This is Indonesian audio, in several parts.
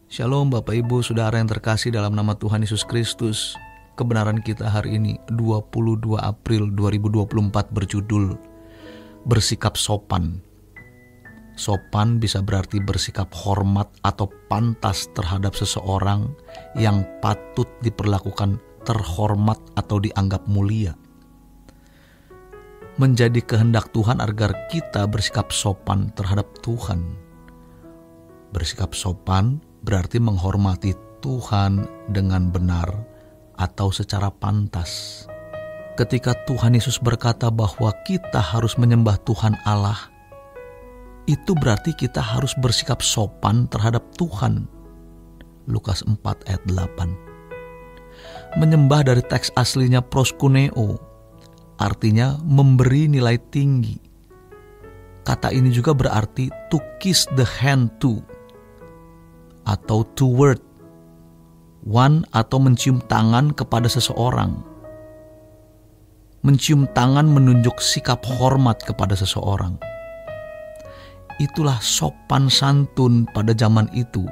Shalom Bapak Ibu Saudara yang terkasih dalam nama Tuhan Yesus Kristus. Kebenaran kita hari ini 22 April 2024 berjudul Bersikap Sopan. Sopan bisa berarti bersikap hormat atau pantas terhadap seseorang yang patut diperlakukan terhormat atau dianggap mulia. Menjadi kehendak Tuhan agar kita bersikap sopan terhadap Tuhan. Bersikap sopan berarti menghormati Tuhan dengan benar atau secara pantas. Ketika Tuhan Yesus berkata bahwa kita harus menyembah Tuhan Allah, itu berarti kita harus bersikap sopan terhadap Tuhan. Lukas 4 ayat 8. Menyembah dari teks aslinya proskuneo, artinya memberi nilai tinggi. Kata ini juga berarti to kiss the hand to, atau toward one, atau mencium tangan kepada seseorang. Mencium tangan menunjuk sikap hormat kepada seseorang. Itulah sopan santun pada zaman itu,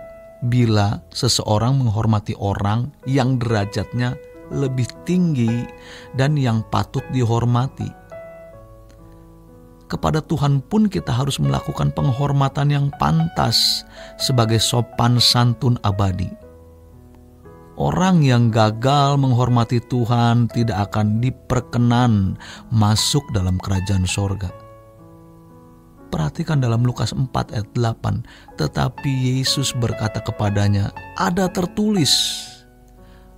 bila seseorang menghormati orang yang derajatnya lebih tinggi dan yang patut dihormati. Kepada Tuhan pun kita harus melakukan penghormatan yang pantas sebagai sopan santun abadi. Orang yang gagal menghormati Tuhan tidak akan diperkenan masuk dalam kerajaan sorga. Perhatikan dalam Lukas 4 ayat 8, tetapi Yesus berkata kepadanya, ada tertulis,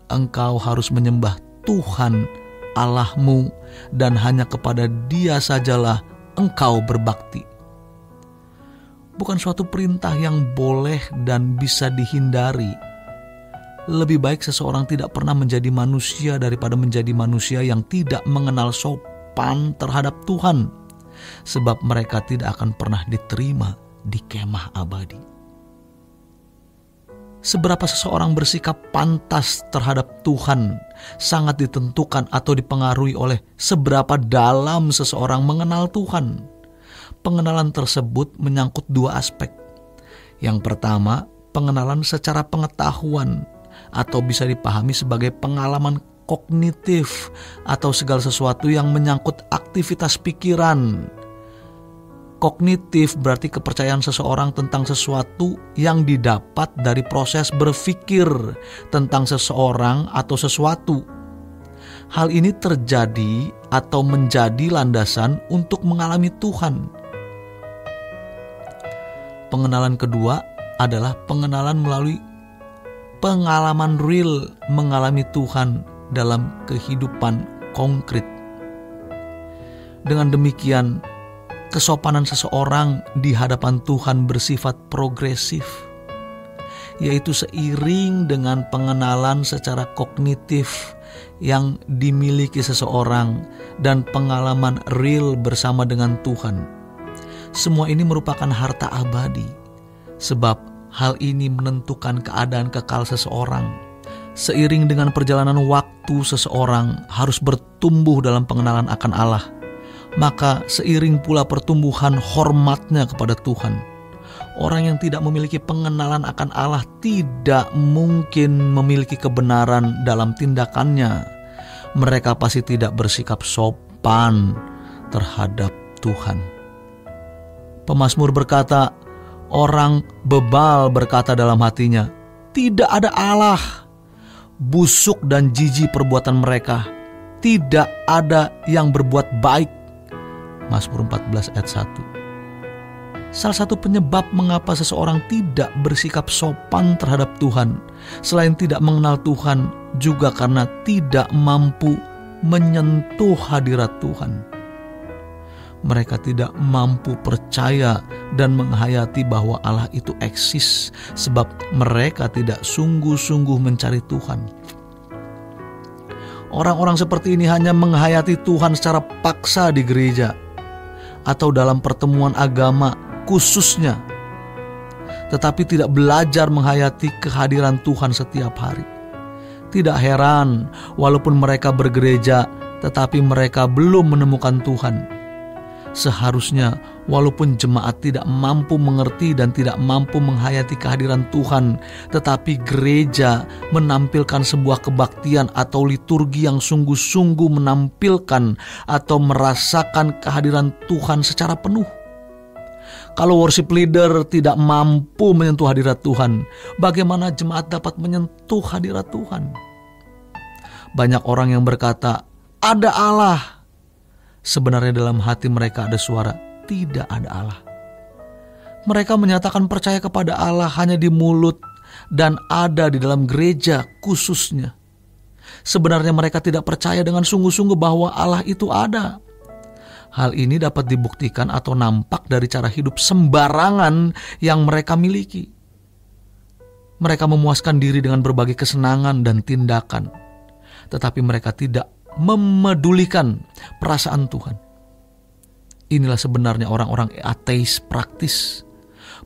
engkau harus menyembah Tuhan Allahmu dan hanya kepada Dia sajalah engkau berbakti. Bukan suatu perintah yang boleh dan bisa dihindari. Lebih baik seseorang tidak pernah menjadi manusia daripada menjadi manusia yang tidak mengenal sopan terhadap Tuhan, sebab mereka tidak akan pernah diterima di kemah abadi. Seberapa seseorang bersikap pantas terhadap Tuhan sangat ditentukan atau dipengaruhi oleh seberapa dalam seseorang mengenal Tuhan. Pengenalan tersebut menyangkut dua aspek. Yang pertama, pengenalan secara pengetahuan atau bisa dipahami sebagai pengalaman kognitif atau segala sesuatu yang menyangkut aktivitas pikiran. Kognitif berarti kepercayaan seseorang tentang sesuatu yang didapat dari proses berpikir tentang seseorang atau sesuatu. Hal ini terjadi atau menjadi landasan untuk mengalami Tuhan. Pengenalan kedua adalah pengenalan melalui pengalaman real mengalami Tuhan dalam kehidupan konkret. Dengan demikian, kesopanan seseorang di hadapan Tuhan bersifat progresif, yaitu seiring dengan pengenalan secara kognitif yang dimiliki seseorang dan pengalaman real bersama dengan Tuhan. Semua ini merupakan harta abadi, sebab hal ini menentukan keadaan kekal seseorang. Seiring dengan perjalanan waktu, seseorang harus bertumbuh dalam pengenalan akan Allah. Maka seiring pula pertumbuhan hormatnya kepada Tuhan. Orang yang tidak memiliki pengenalan akan Allah tidak mungkin memiliki kebenaran dalam tindakannya. Mereka pasti tidak bersikap sopan terhadap Tuhan. Pemazmur berkata, orang bebal berkata dalam hatinya, tidak ada Allah. Busuk dan jijik perbuatan mereka, tidak ada yang berbuat baik. Mazmur 14 ayat 1. Salah satu penyebab mengapa seseorang tidak bersikap sopan terhadap Tuhan, selain tidak mengenal Tuhan, juga karena tidak mampu menyentuh hadirat Tuhan. Mereka tidak mampu percaya dan menghayati bahwa Allah itu eksis, sebab mereka tidak sungguh-sungguh mencari Tuhan. Orang-orang seperti ini hanya menghayati Tuhan secara paksa di gereja atau dalam pertemuan agama khususnya, tetapi tidak belajar menghayati kehadiran Tuhan setiap hari. Tidak heran, walaupun mereka bergereja, tetapi mereka belum menemukan Tuhan. Seharusnya Walaupun jemaat tidak mampu mengerti dan tidak mampu menghayati kehadiran Tuhan, tetapi gereja menampilkan sebuah kebaktian atau liturgi yang sungguh-sungguh menampilkan atau merasakan kehadiran Tuhan secara penuh. Kalau worship leader tidak mampu menyentuh hadirat Tuhan, bagaimana jemaat dapat menyentuh hadirat Tuhan? Banyak orang yang berkata, ada Allah. Sebenarnya dalam hati mereka ada suara, tidak ada Allah. Mereka menyatakan percaya kepada Allah hanya di mulut dan ada di dalam gereja khususnya. Sebenarnya mereka tidak percaya dengan sungguh-sungguh bahwa Allah itu ada. Hal ini dapat dibuktikan atau nampak dari cara hidup sembarangan yang mereka miliki. Mereka memuaskan diri dengan berbagai kesenangan dan tindakan, tetapi mereka tidak memedulikan perasaan Tuhan. Inilah sebenarnya orang-orang ateis praktis.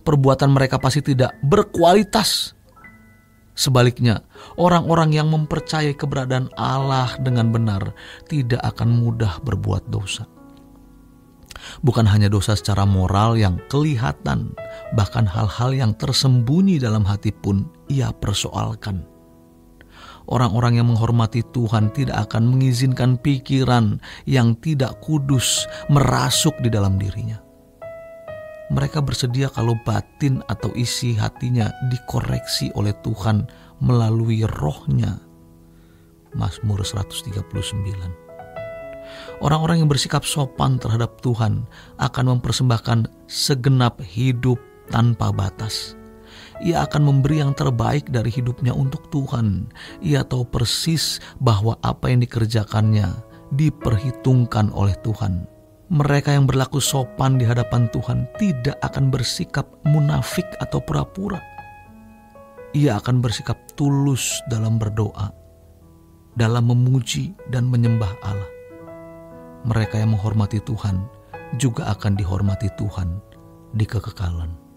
Perbuatan mereka pasti tidak berkualitas. Sebaliknya, orang-orang yang mempercayai keberadaan Allah dengan benar tidak akan mudah berbuat dosa. Bukan hanya dosa secara moral yang kelihatan, bahkan hal-hal yang tersembunyi dalam hati pun ia persoalkan. Orang-orang yang menghormati Tuhan tidak akan mengizinkan pikiran yang tidak kudus merasuk di dalam dirinya. Mereka bersedia kalau batin atau isi hatinya dikoreksi oleh Tuhan melalui Roh-Nya. Mazmur 139. Orang-orang yang bersikap sopan terhadap Tuhan akan mempersembahkan segenap hidup tanpa batas. Ia akan memberi yang terbaik dari hidupnya untuk Tuhan. Ia tahu persis bahwa apa yang dikerjakannya diperhitungkan oleh Tuhan. Mereka yang berlaku sopan di hadapan Tuhan tidak akan bersikap munafik atau pura-pura. Ia akan bersikap tulus dalam berdoa, dalam memuji dan menyembah Allah. Mereka yang menghormati Tuhan juga akan dihormati Tuhan di kekekalan.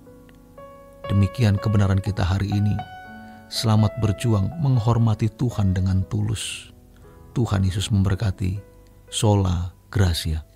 Demikian kebenaran kita hari ini. Selamat berjuang menghormati Tuhan dengan tulus. Tuhan Yesus memberkati. Sola Gracia.